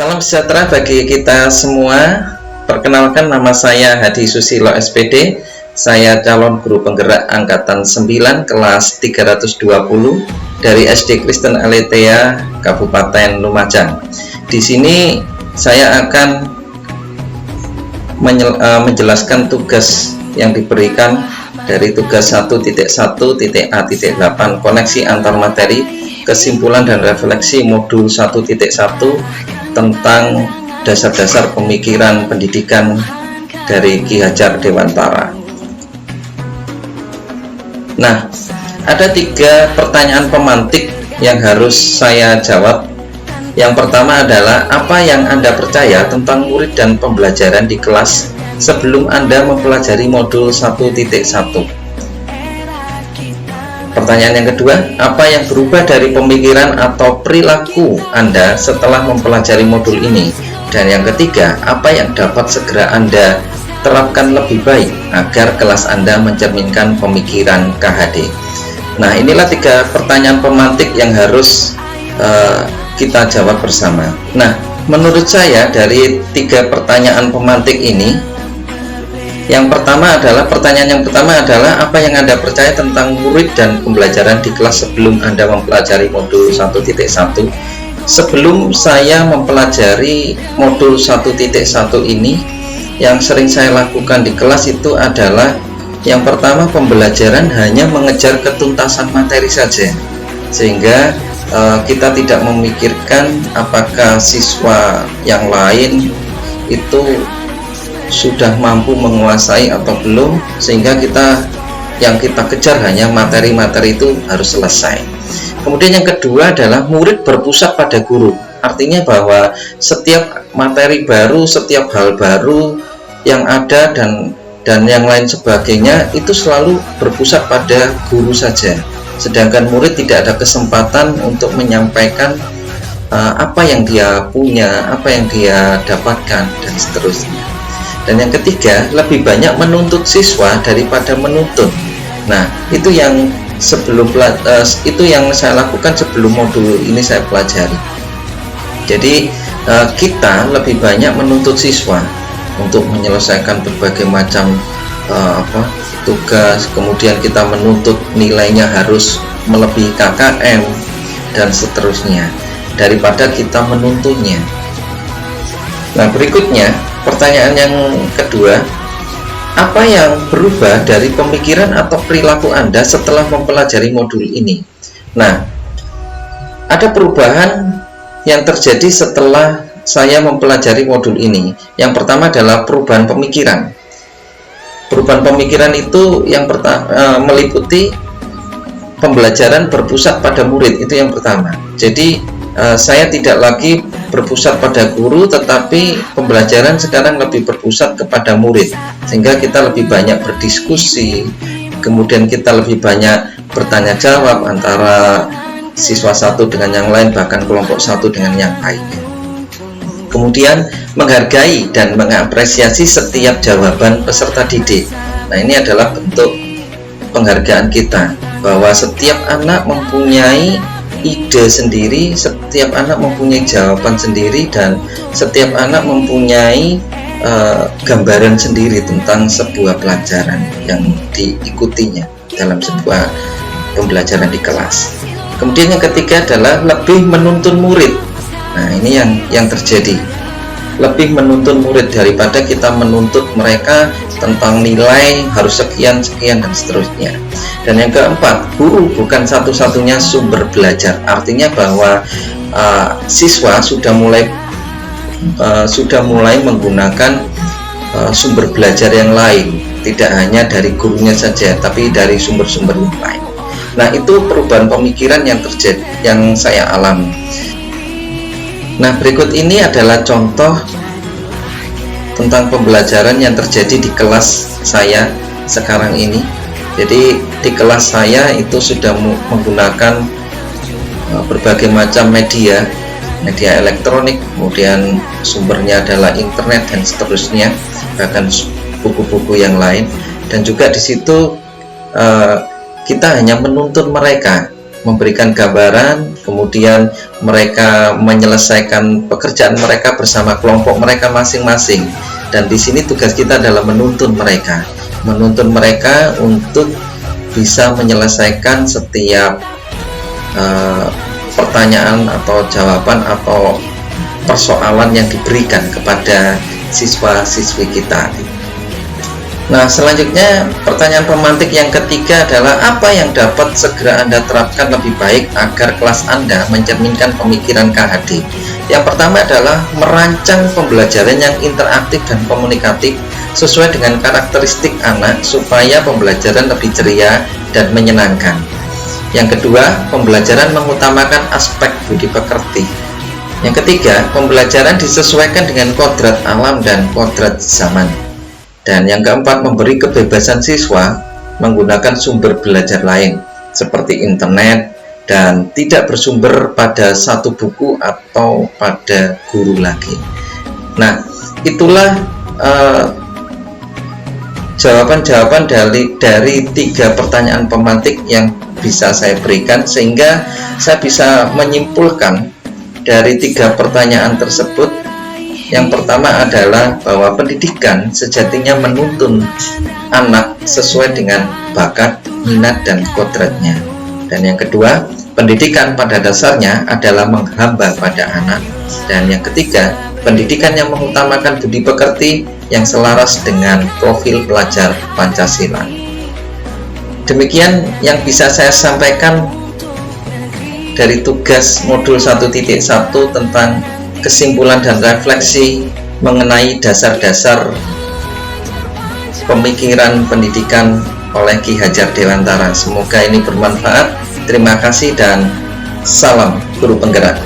Salam sejahtera bagi kita semua. Perkenalkan, nama saya Hadi Susilo SPD. Saya calon guru penggerak angkatan 9 kelas 320 dari SD Kristen Aletheia Kabupaten Lumajang. Di sini saya akan menjelaskan tugas yang diberikan dari tugas 1.1.A.8 koneksi antar materi, kesimpulan dan refleksi modul 1.1 tentang dasar-dasar pemikiran pendidikan dari Ki Hajar Dewantara. Nah, ada 3 pertanyaan pemantik yang harus saya jawab. Yang pertama adalah, apa yang Anda percaya tentang murid dan pembelajaran di kelas sebelum Anda mempelajari modul 1.1? Pertanyaan yang kedua, apa yang berubah dari pemikiran atau perilaku Anda setelah mempelajari modul ini? Dan yang ketiga, apa yang dapat segera Anda terapkan lebih baik agar kelas Anda mencerminkan pemikiran KHD? Nah, inilah 3 pertanyaan pemantik yang harus kita jawab bersama. Nah, menurut saya dari 3 pertanyaan pemantik ini, pertanyaan yang pertama adalah, apa yang Anda percaya tentang murid dan pembelajaran di kelas sebelum Anda mempelajari modul 1.1? Sebelum saya mempelajari modul 1.1 ini, yang sering saya lakukan di kelas itu adalah, yang pertama, pembelajaran hanya mengejar ketuntasan materi saja, sehingga kita tidak memikirkan apakah siswa yang lain itu sudah mampu menguasai atau belum, sehingga yang kita kejar hanya materi-materi itu harus selesai. Kemudian yang kedua adalah murid berpusat pada guru, artinya bahwa setiap materi baru, setiap hal baru yang ada dan yang lain sebagainya itu selalu berpusat pada guru saja, sedangkan murid tidak ada kesempatan untuk menyampaikan apa yang dia punya, apa yang dia dapatkan, dan seterusnya. Dan yang ketiga, lebih banyak menuntut siswa daripada menuntun. Nah, itu yang saya lakukan sebelum modul ini saya pelajari. Jadi kita lebih banyak menuntut siswa untuk menyelesaikan berbagai macam tugas, kemudian kita menuntut nilainya harus melebihi KKM dan seterusnya, daripada kita menuntunnya. Nah, berikutnya, pertanyaan yang kedua, apa yang berubah dari pemikiran atau perilaku Anda setelah mempelajari modul ini? Nah, ada perubahan yang terjadi setelah saya mempelajari modul ini. Yang pertama adalah perubahan pemikiran. Perubahan pemikiran itu yang pertama meliputi pembelajaran berpusat pada murid, itu yang pertama. Jadi saya tidak lagi berpusat pada guru, tetapi pembelajaran sekarang lebih berpusat kepada murid, sehingga kita lebih banyak berdiskusi, kemudian kita lebih banyak bertanya jawab antara siswa satu dengan yang lain, bahkan kelompok satu dengan yang lainnya. Kemudian menghargai dan mengapresiasi setiap jawaban peserta didik. Nah, ini adalah bentuk penghargaan kita, bahwa setiap anak mempunyai ide sendiri, setiap anak mempunyai jawaban sendiri, dan setiap anak mempunyai gambaran sendiri tentang sebuah pelajaran yang diikutinya dalam sebuah pembelajaran di kelas. Kemudian yang ketiga adalah lebih menuntun murid. Nah, ini yang terjadi, lebih menuntun murid daripada kita menuntut mereka tentang nilai harus sekian dan seterusnya. Dan yang keempat, guru bukan satu-satunya sumber belajar, artinya bahwa siswa sudah mulai menggunakan sumber belajar yang lain, tidak hanya dari gurunya saja, tapi dari sumber-sumber yang lain. Nah, itu perubahan pemikiran yang terjadi, yang saya alami. Nah, berikut ini adalah contoh tentang pembelajaran yang terjadi di kelas saya sekarang ini. Jadi di kelas saya itu sudah menggunakan berbagai macam media elektronik, kemudian sumbernya adalah internet dan seterusnya, bahkan buku-buku yang lain. Dan juga di situ kita hanya menuntun mereka memberikan gambaran, kemudian mereka menyelesaikan pekerjaan mereka bersama kelompok mereka masing-masing. Dan di sini tugas kita adalah menuntun mereka untuk bisa menyelesaikan setiap pertanyaan atau jawaban atau persoalan yang diberikan kepada siswa-siswi kita. Nah, selanjutnya pertanyaan pemantik yang ketiga adalah apa yang dapat segera Anda terapkan lebih baik agar kelas Anda mencerminkan pemikiran KHD. Yang pertama adalah merancang pembelajaran yang interaktif dan komunikatif sesuai dengan karakteristik anak supaya pembelajaran lebih ceria dan menyenangkan. Yang kedua, pembelajaran mengutamakan aspek budi pekerti. Yang ketiga, pembelajaran disesuaikan dengan kodrat alam dan kodrat zaman. Dan yang keempat, memberi kebebasan siswa menggunakan sumber belajar lain seperti internet dan tidak bersumber pada satu buku atau pada guru lagi. Nah, itulah jawaban-jawaban dari 3 pertanyaan pemantik yang bisa saya berikan, sehingga saya bisa menyimpulkan dari 3 pertanyaan tersebut. Yang pertama adalah bahwa pendidikan sejatinya menuntun anak sesuai dengan bakat, minat, dan kodratnya. Dan yang kedua, pendidikan pada dasarnya adalah menghamba pada anak. Dan yang ketiga, pendidikan yang mengutamakan budi pekerti yang selaras dengan profil pelajar Pancasila. Demikian yang bisa saya sampaikan dari tugas modul 1.1 tentang kesimpulan dan refleksi mengenai dasar-dasar pemikiran pendidikan oleh Ki Hajar Dewantara. Semoga ini bermanfaat. Terima kasih dan salam guru penggerak.